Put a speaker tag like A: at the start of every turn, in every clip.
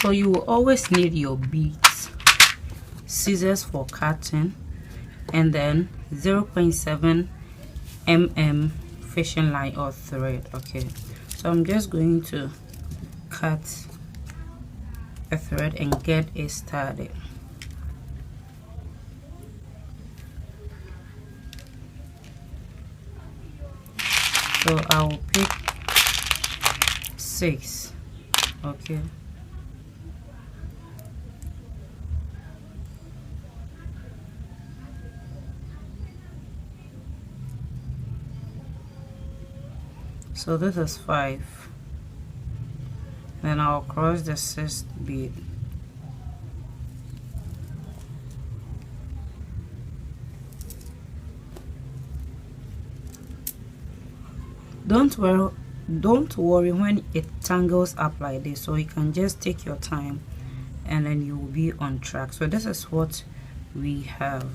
A: So you will always need your beads, scissors for cutting, and then 0.7 mm fishing line or thread. Okay, so I'm just going to cut a thread and get it started. So I will pick 6. Okay, so this is 5. Then I'll cross the 6th bead. Don't worry when it tangles up like this, so you can just take your time and then you will be on track. So this is what we have.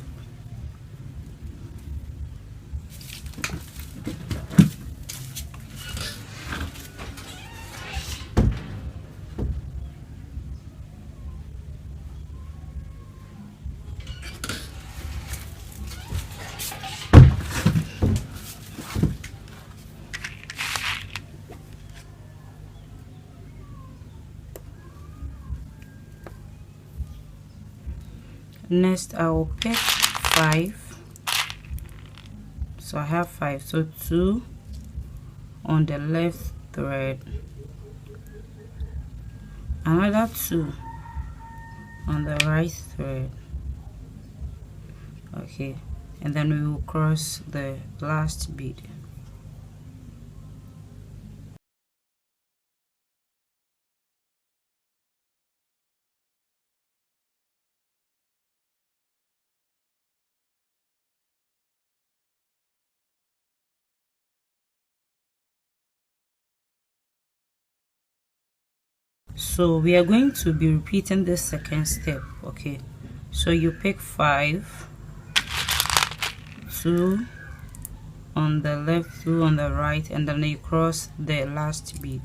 A: Next I will pick 5. So I have 5, so 2 on the left thread, another 2 on the right thread. Okay, and then we will cross the last bead. So we are going to be repeating this second step. Okay, so you pick 5, 2 on the left, 2 on the right, and then you cross the last bead.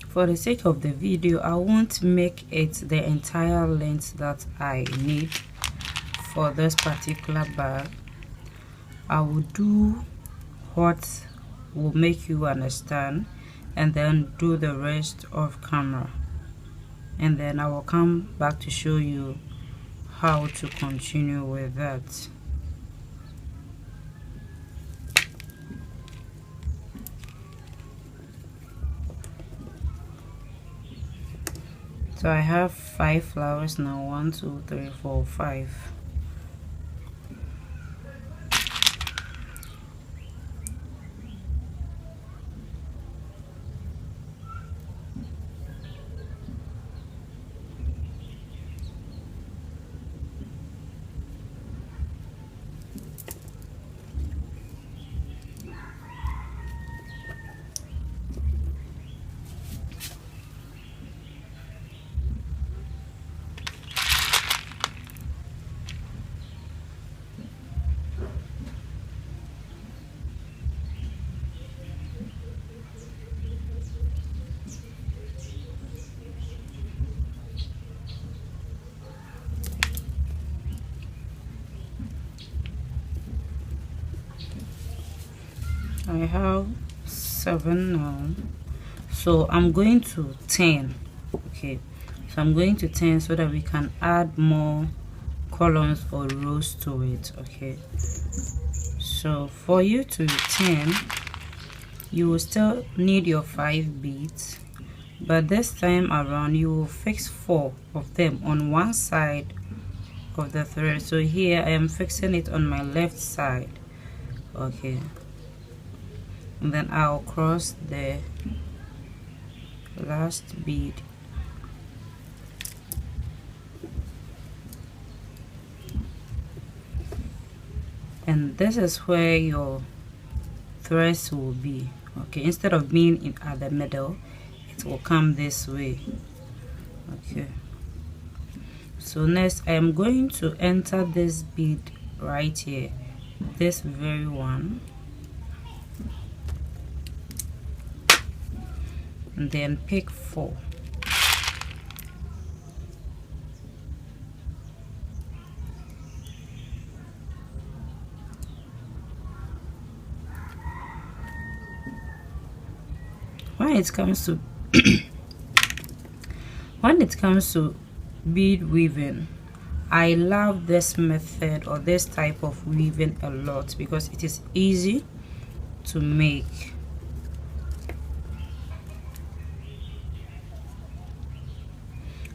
A: For the sake of the video, I won't make it the entire length that I need for this particular bag. I will do what will make you understand and then do the rest off camera, and then I will come back to show you how to continue with that. So I have 5 flowers now. 1, 2, 3, 4, 5. I have 7 now, so I'm going to 10. Okay, so I'm going to 10 so that we can add more columns or rows to it. Okay, so for you to 10, you will still need your 5 beads, but this time around you will fix 4 of them on one side of the thread. So here I am fixing it on my left side, okay, and then I'll cross the last bead, and this is where your threads will be. Okay, instead of being in at the middle, it will come this way. Okay, so next I am going to enter this bead right here, this very one, and then pick 4. When it comes to when it comes to bead weaving, I love this method or this type of weaving a lot because it is easy to make.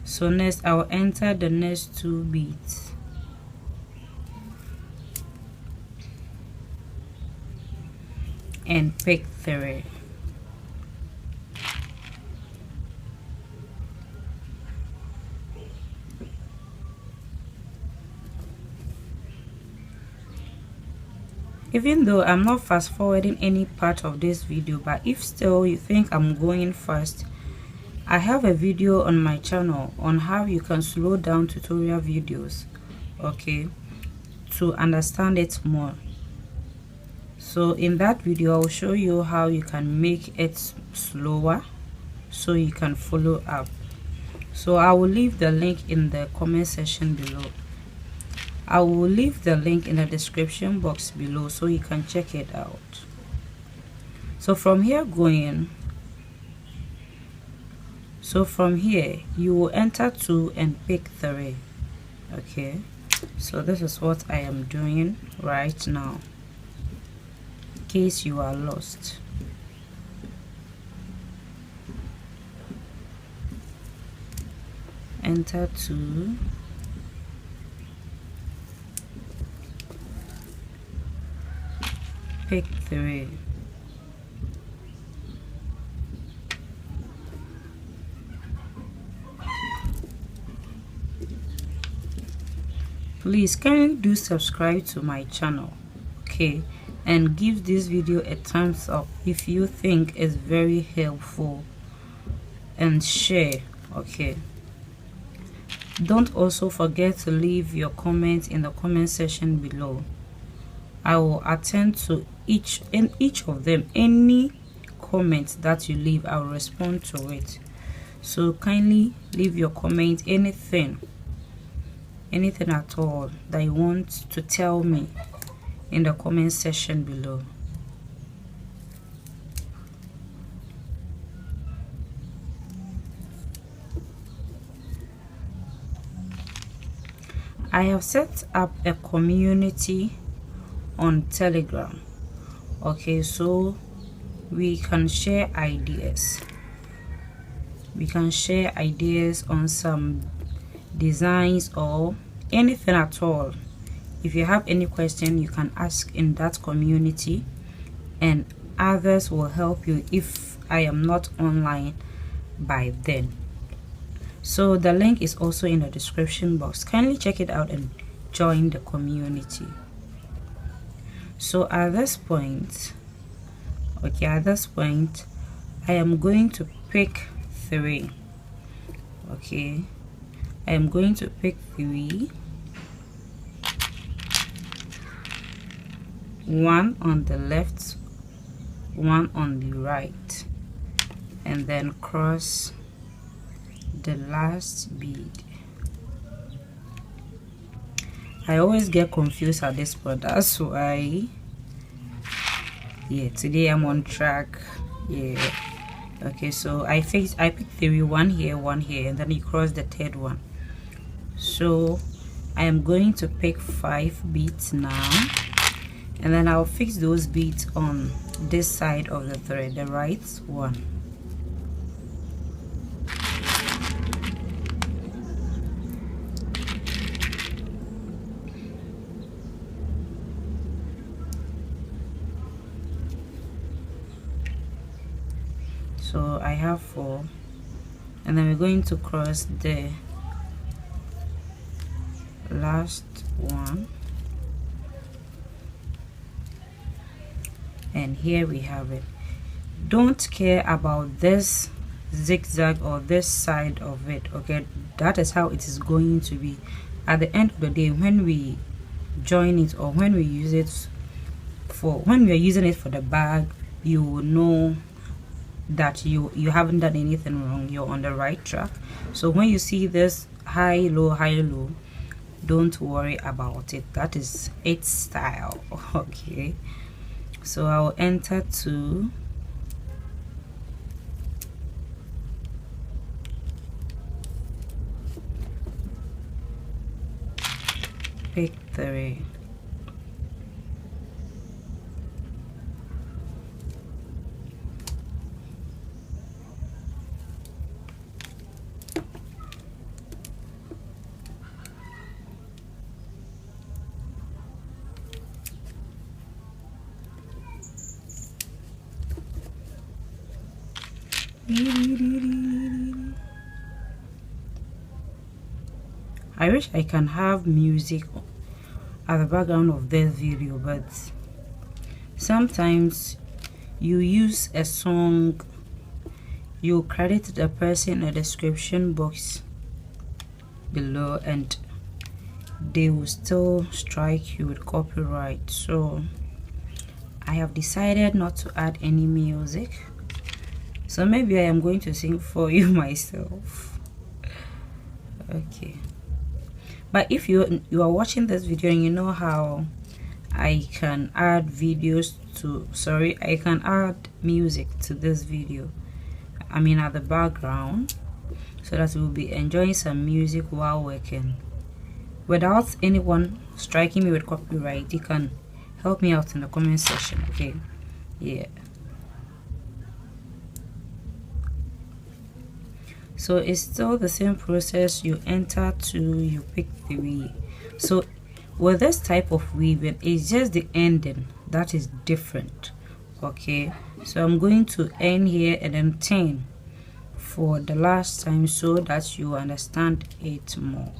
A: So next I will enter the next 2 beads, and pick 3. Even though I'm not fast forwarding any part of this video, but if still you think I'm going fast, I have a video on my channel on how you can slow down tutorial videos, okay, to understand it more. So in that video I'll show you how you can make it slower so you can follow up. So I will leave the link in the comment section below. I will leave the link in the description box below so you can check it out. So from here you will enter 2 and pick 3. Okay, so this is what I am doing right now in case you are lost. Enter 2, pick 3. Please kindly do subscribe to my channel, okay, and give this video a thumbs up if you think it's very helpful, and share, okay. Don't also forget to leave your comments in the comment section below. I will attend to each of them. Any comment that you leave, I will respond to it. So kindly leave your comment, anything at all that you want to tell me in the comment section below. I have set up a community on Telegram, okay, so we can share ideas. We can share ideas on some designs or anything at all. If you have any question, you can ask in that community and others will help you if I am not online by then. So the link is also in the description box. Kindly check it out and join the community. So at this point, okay, I am going to pick 3. Okay, I am going to pick 3, 1 on the left, 1 on the right, and then cross the last bead. I always get confused at this point, that's why, yeah, today I'm on track. Yeah, okay, so I picked 3, 1 here, 1 here, and then you cross the 3rd one. So I am going to pick 5 beads now, and then I'll fix those beads on this side of the thread, the right one. So I have 4, and then we're going to cross the last one, and here we have it. Don't care about this zigzag or this side of it, okay? That is how it is going to be at the end of the day when we join it, or when we use it for, when we are using it for the bag. You will know that you haven't done anything wrong, you're on the right track. So when you see this high low, don't worry about it. That is its style. Okay, so I'll enter 2, pick 3, I wish I can have music at the background of this video, but sometimes you use a song, you credit the person in the description box below, and they will still strike you with copyright. So I have decided not to add any music, so maybe I am going to sing for you myself. Okay, but if you are watching this video and you know how I can add videos to, sorry, I can add music to this video, I mean at the background, so that we'll be enjoying some music while working without anyone striking me with copyright, you can help me out in the comment section. Okay, yeah. So it's still the same process. You enter 2, you pick 3. So with this type of weaving, it's just the ending that is different. Okay, so I'm going to end here and then 10 for the last time so that you understand it more.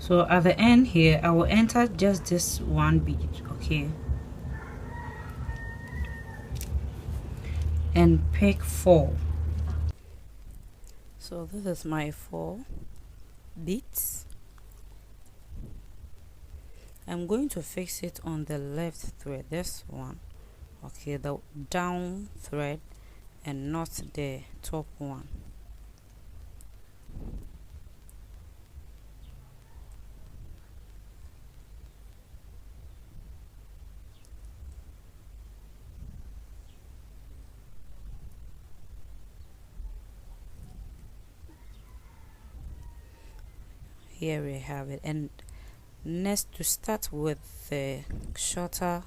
A: So at the end here, I will enter just this one bead, okay, and pick 4. So this is my 4 beads. I'm going to fix it on the left thread, this one, okay, the down thread and not the top one. Here we have it. And next, to start with the shorter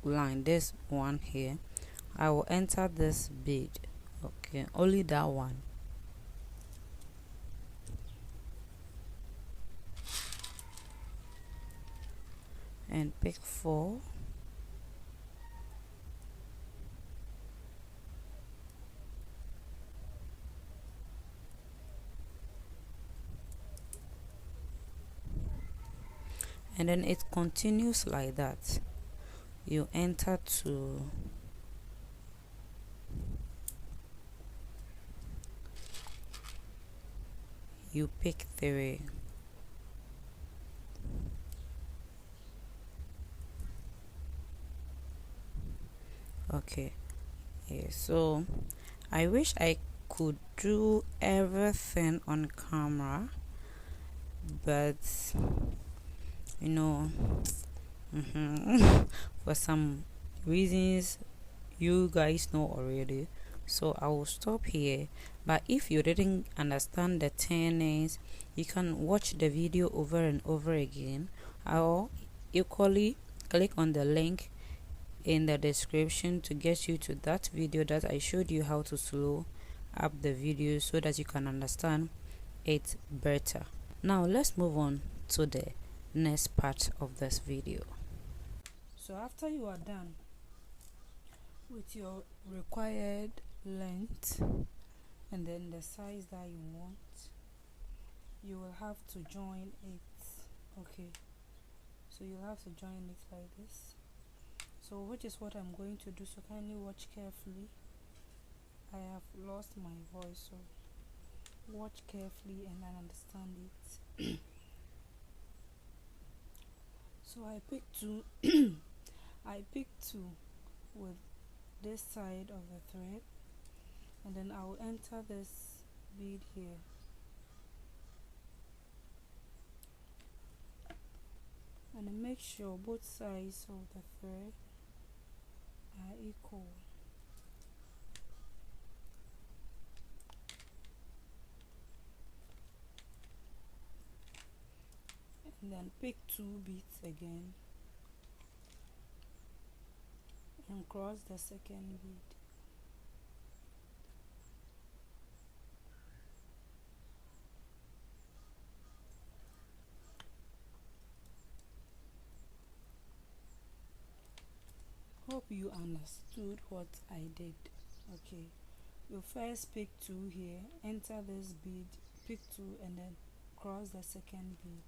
A: line, this one here, I will enter this bead, okay, only that one, and pick 4, and then it continues like that. You enter 2, you pick 3. Okay, yeah, so I wish I could do everything on camera, but you know, for some reasons you guys know already, so I will stop here. But if you didn't understand the turnings, you can watch the video over and over again, or equally click on the link in the description to get you to that video that I showed you how to slow up the video so that you can understand it better. Now let's move on to the next part of this video. So after you are done with your required length and then the size that you want, you will have to join it. Okay, so you'll have to join it like this. So which is what I'm going to do, so kindly watch carefully. I have lost my voice, so watch carefully and then understand it. So I picked 2 I picked 2 with this side of the thread, and then I will enter this bead here, and then make sure both sides of the thread are equal. And then pick 2 beads again and cross the second bead. Hope you understood what I did. Okay, you first pick 2 here, enter this bead, pick 2 and then cross the second bead.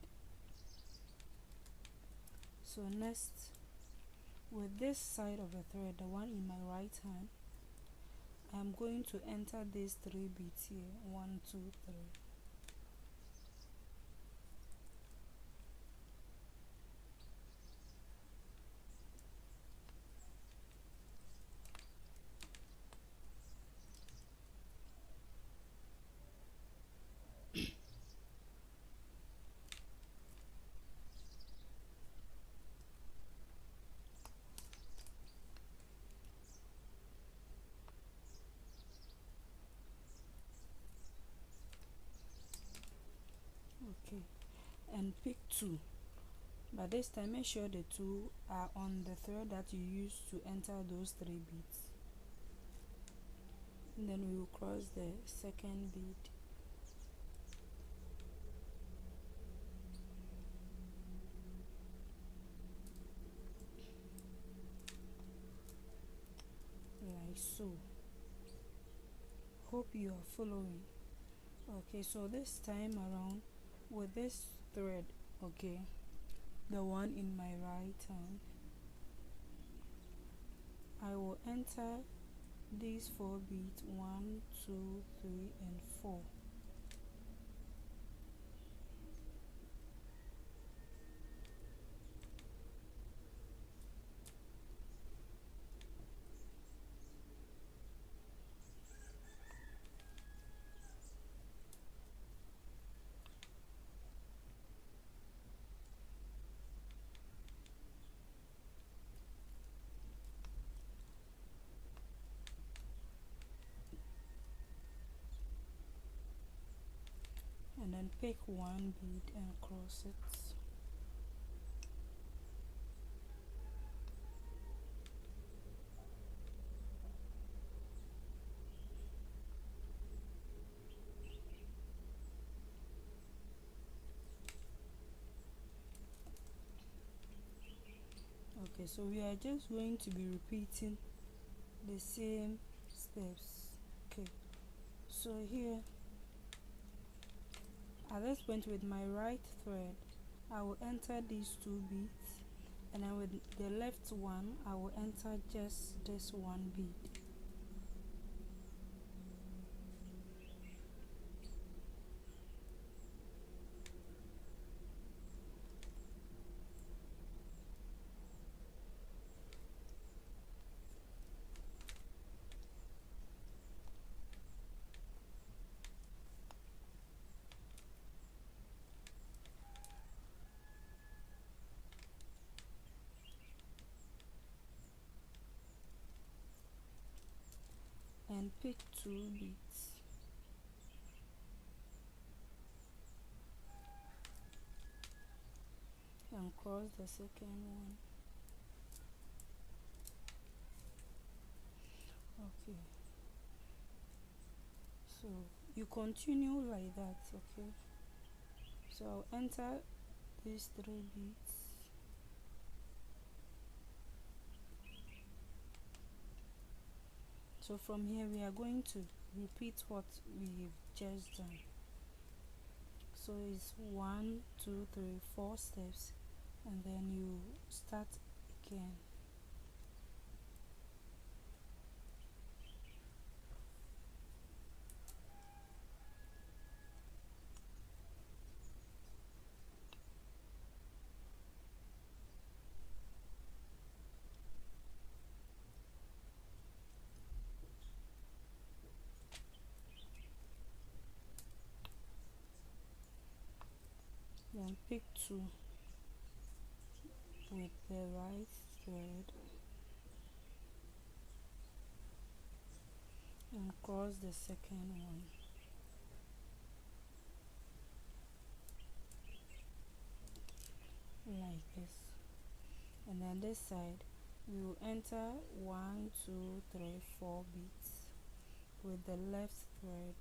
A: So next, with this side of the thread, the one in my right hand, I'm going to enter these 3 beads here, 1 2 3. Okay, and pick 2, but this time make sure the 2 are on the thread that you used to enter those 3 beads, and then we will cross the second bead. Like so. Hope you are following. Okay, so this time around with this thread, okay, the one in my right hand, I will enter these 4 beads, 1 2 3 and 4. And then pick 1 bead and cross it. Okay, so we are just going to be repeating the same steps. Okay, so here at this point with my right thread, I will enter these 2 beads, and then with the left one I will enter just this 1 bead. pick 2 beads and cross the second one. Okay, so you continue like that. Okay, so I'll enter these 3 beads. So from here we are going to repeat what we've just done. So it's 1 2 3 4 steps, and then you start again. Then pick 2 with the right thread and cross the second one. Like this. And then this side you enter 1 2 3 4 beads with the left thread.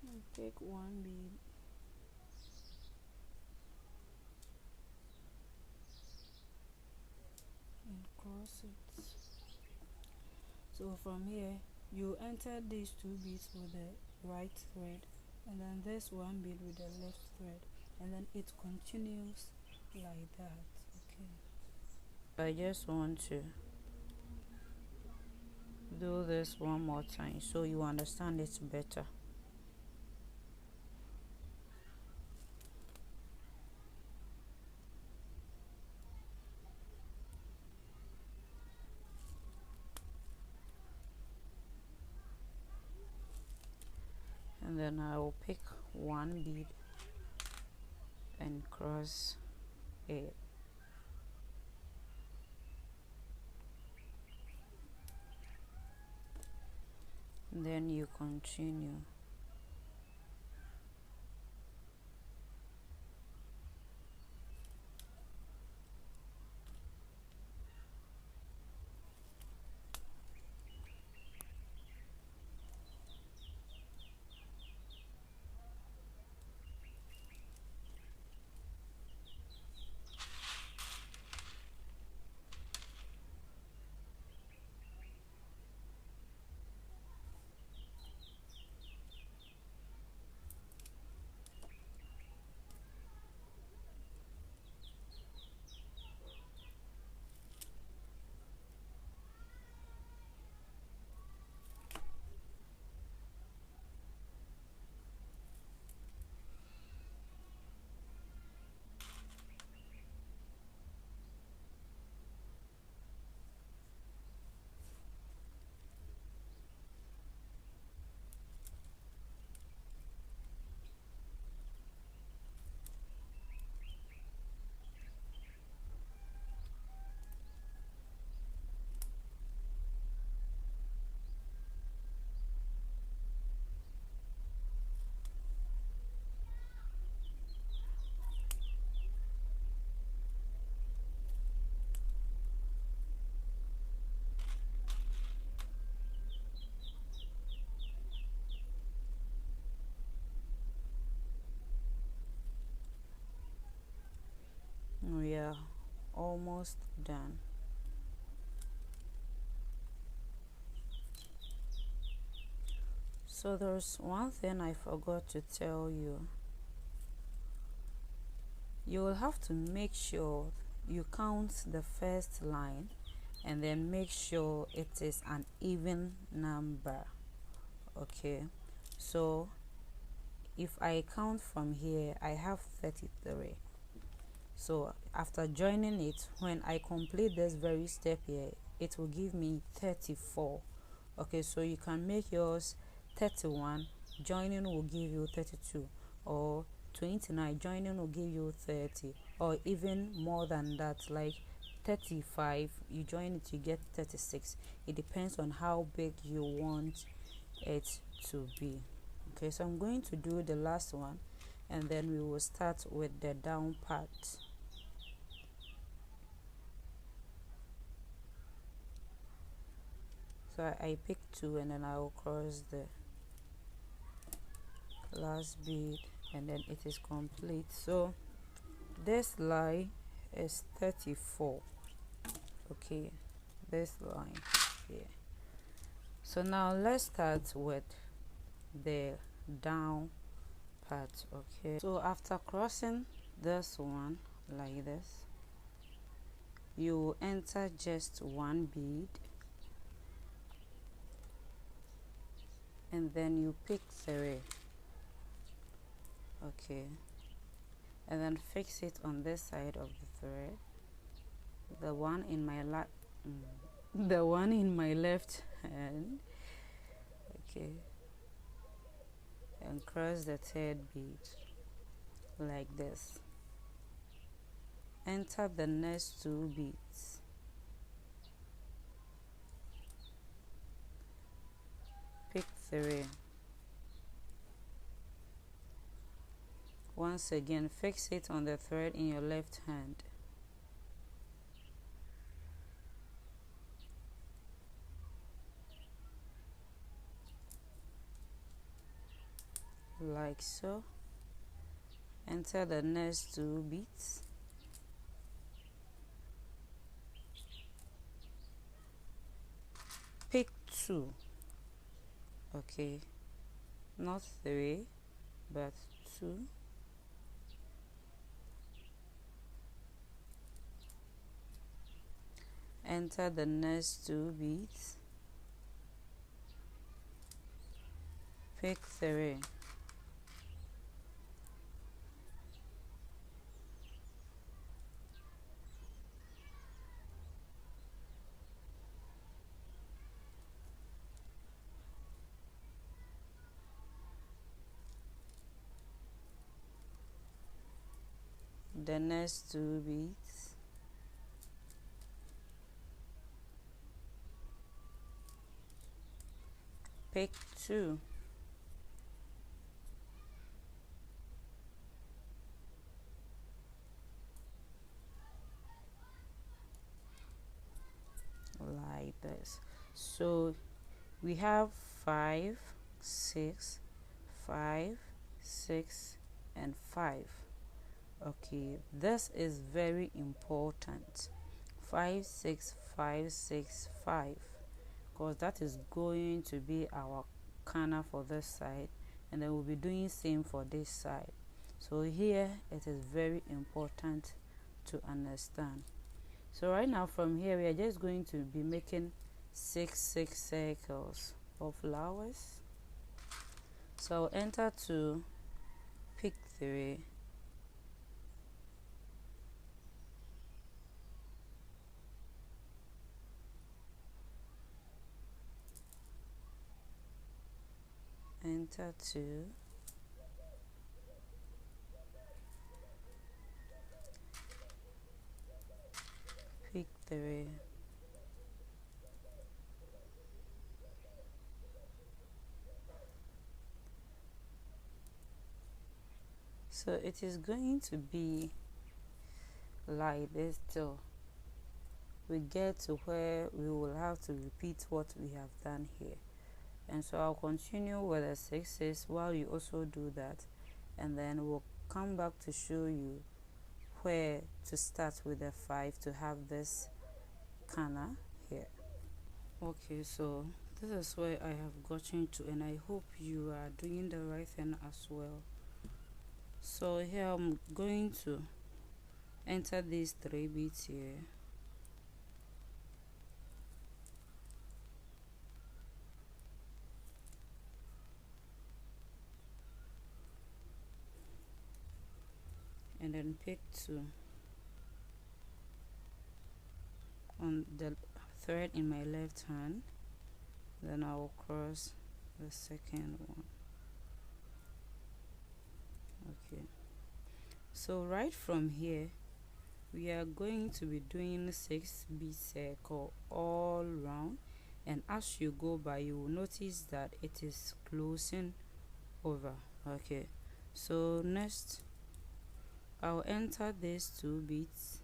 A: And take 1 bead and cross it. So from here you enter these 2 beads with the right thread, and then this 1 bead with the left thread, and then it continues like that. Okay, I just want to do this one more time so you understand it better. And then I will pick 1 bead and cross it. And then you continue. We are almost done. So there's one thing I forgot to tell you. You will have to make sure you count the first line and then make sure it is an even number. Okay, so if I count from here, I have 33. So after joining it, when I complete this very step here, it will give me 34. Okay, so you can make yours 31, joining will give you 32, or 29, joining will give you 30, or even more than that, like 35, you join it, you get 36. It depends on how big you want it to be. Okay, so I'm going to do the last one, and then we will start with the down part. So I pick 2, and then I will cross the last bead, and then it is complete. So this line is 34. Okay, this line here. So now let's start with the down part. Okay, so after crossing this one like this, you enter just 1 bead, and then you pick 3. Okay, and then fix it on this side of the thread, the one in my left hand. Okay, and cross the 3rd bead like this. Enter the next 2 beads, pick 3. Once again, fix it on the thread in your left hand. Like so. Enter the next 2 beads, pick 2. Okay, not 3 but 2. Enter the next 2 beads, pick 3. The next 2 beads, pick 2. Like this. So we have 5, 6, 5, 6, and 5. Okay, this is very important. 5, 6, 5, 6, 5, because that is going to be our corner for this side, and then we'll be doing same for this side. So here it is very important to understand. So right now from here we are just going to be making 6 circles of flowers. So I'll enter 2, pick 3, enter 2, pick 3, so it is going to be like this till we get to where we will have to repeat what we have done here. And so I'll continue with the 6s while you also do that, and then we'll come back to show you where to start with the 5 to have this corner here. Okay, so this is where I have gotten to, and I hope you are doing the right thing as well. So here I'm going to enter these 3 beads here, and then pick 2 on the thread in my left hand, then I will cross the second one. Okay, so right from here we are going to be doing 6 bead circle all round, and as you go by you will notice that it is closing over. Okay, so next I'll enter these 2 beads.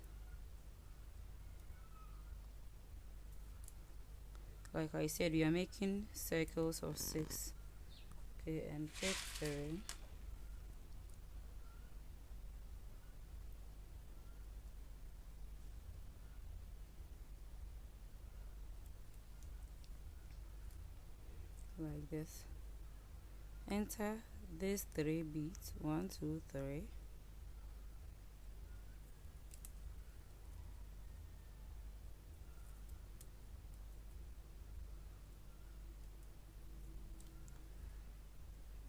A: Like I said, we are making circles of 6. Okay, and pick 3. Like this. Enter these 3 beads, 1 2 3.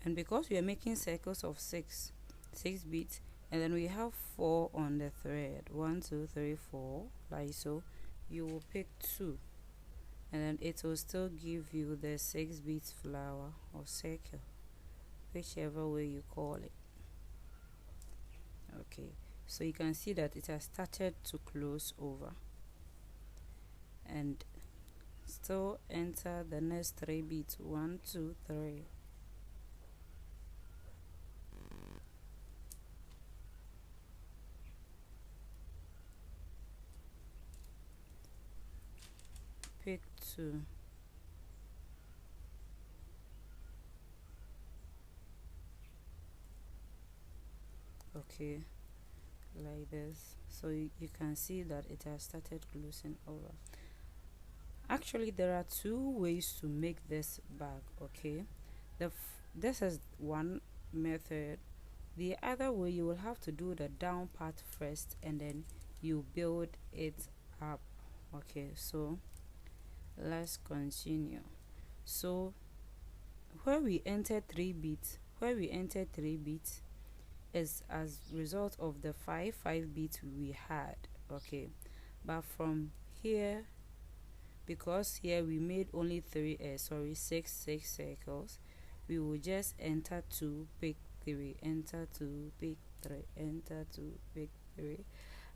A: And because we are making circles of 6 beads, and then we have 4 on the thread, 1 2 3 4, like so, you will pick 2, and then it will still give you the 6 beads flower or circle, whichever way you call it. Okay, so you can see that it has started to close over, and still enter the next 3 beads, 1 2 3. Pick 2. Okay, like this. So you can see that it has started closing over. Actually, there are 2 ways to make this bag. Okay, this is one method. The other way, you will have to do the down part first and then you build it up. Okay, so let's continue. So where we enter 3 beads is as result of the 5 beads we had. Okay, but from here, because here we made only 6 circles, we will just enter 2, pick 3, enter 2, pick 3, enter 2, pick 3.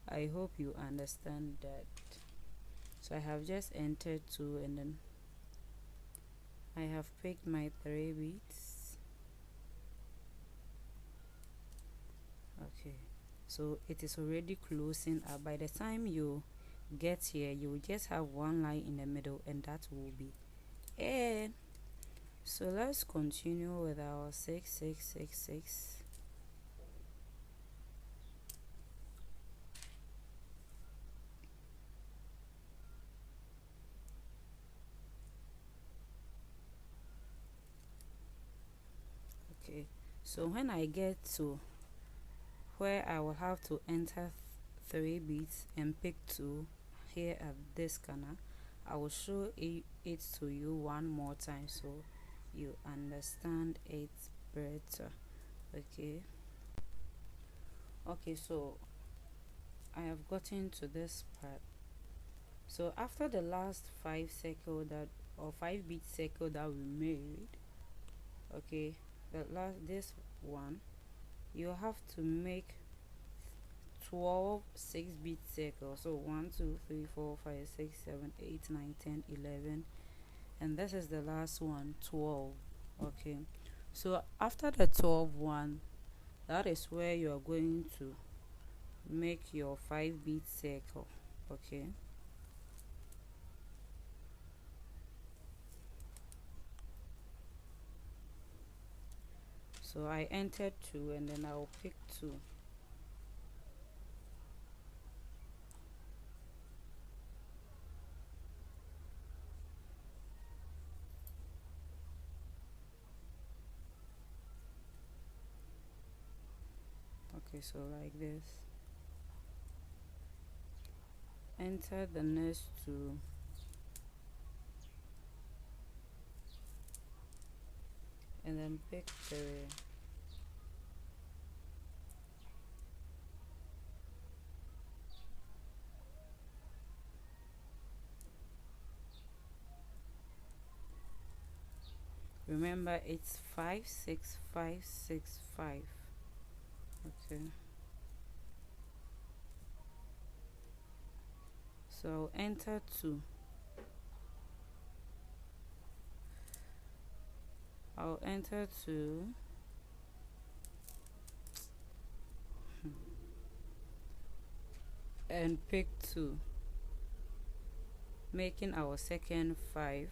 A: I hope you understand that. So I have just entered 2, and then I have picked my 3 beads. Okay, so it is already closing up. By the time you get here, you will just have one line in the middle, and that will be it. So let's continue with our 6 6 6 6. Okay, so when I get to where I will have to enter 3 beads and pick 2 here at this corner, I will show it to you one more time so you understand it better. Okay, so I have gotten to this part. So after the last 5 bead circle that we made, okay, this one, you have to make 12 6 bead circles. So 1 2 3 4 5 6 7 8 9 10 11, and this is the last one, 12. Okay, so after the 12 one, that is where you are going to make your 5 bead circle. Okay, so I entered 2, and then I will pick 2. Okay, so like this, enter the next 2, and then pick 3. Remember, it's 5 6 5 6 5. Okay, so enter 2. I'll enter 2 and pick 2, making our second 5.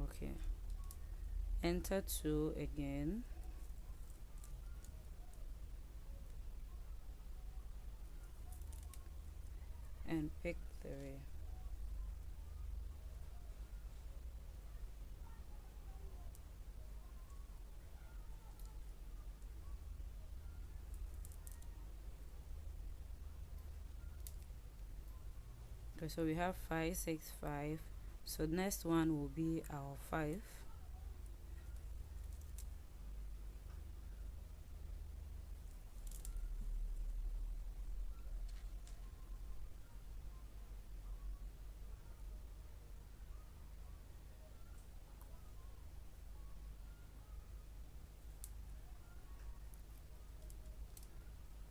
A: Okay, enter 2 again, and pick 3. Okay, so we have 5 6 5. So next one will be our 5.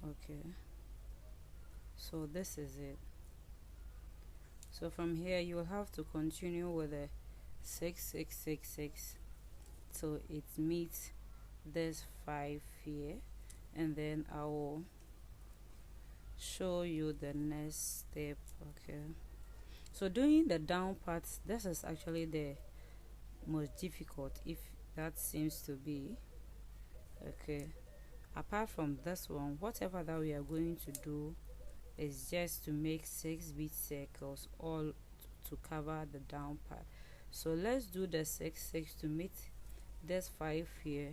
A: Okay, so this is it. So from here you will have to continue with the 6 6 6 6 till it meets this 5 here, and then I will show you the next step. Okay, so doing the down part, this is actually the most difficult, if that seems to be. Okay, apart from this one, whatever that we are going to do is just to make 6 bead circles all to cover the down part. So let's do the 6 6 to meet this 5 here,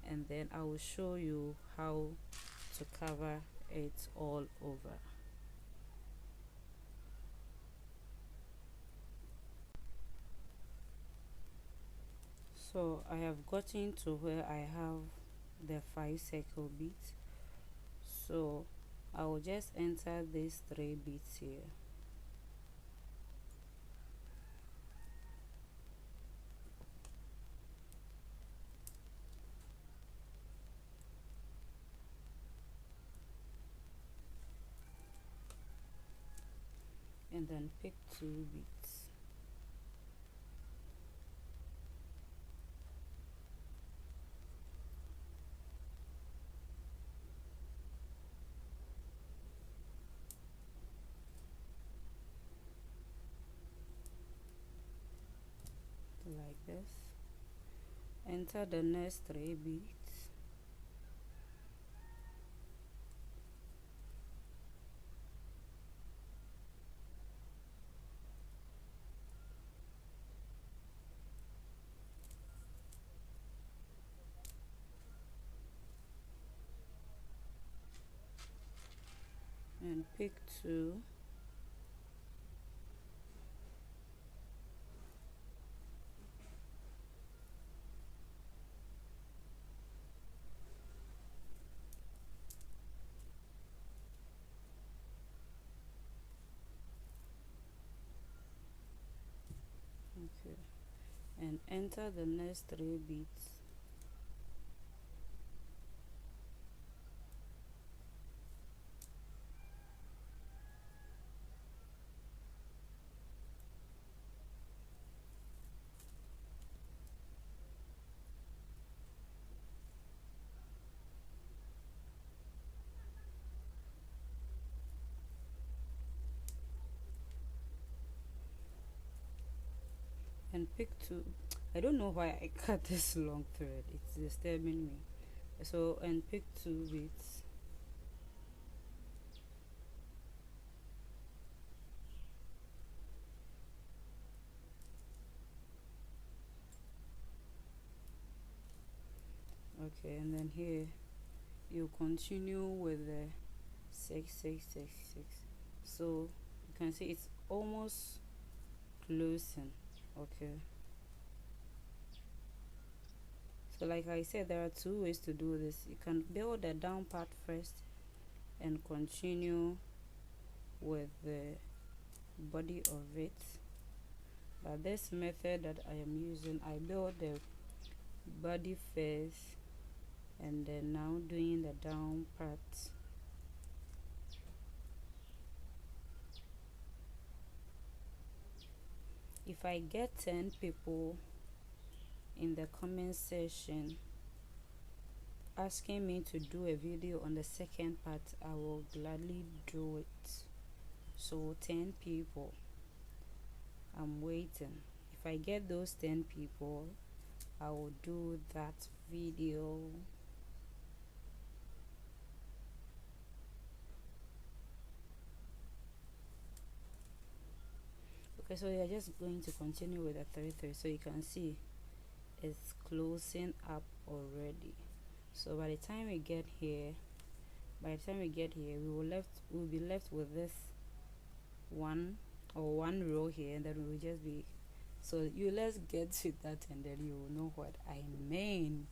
A: and then I will show you how to cover it all over. So I have gotten to where I have the 5 circle beads, so I will just enter these 3 beads here. And then pick 2 beads. Like this. Enter the next 3 beads. And pick 2. Okay, and enter the next 3 beads. And pick 2. I don't know why I cut this long thread, it's disturbing me. So, and pick 2 beads. Okay, and then here you continue with the 6 6 6 6. So you can see it's almost closing. Okay, so like I said, there are 2 ways to do this. You can build the down part first, and continue with the body of it. But this method that I am using, I build the body first and then now doing the down part. If I get 10 people in the comment section asking me to do a video on the second part, I will gladly do it. So 10 people, I'm waiting. If I get those 10 people, I will do that video. Okay, so we are just going to continue with the 3-3. So you can see it's closing up already. So by the time we get here, we'll be left with this one row here, and then we will just be, so let's get to that and then you will know what I mean.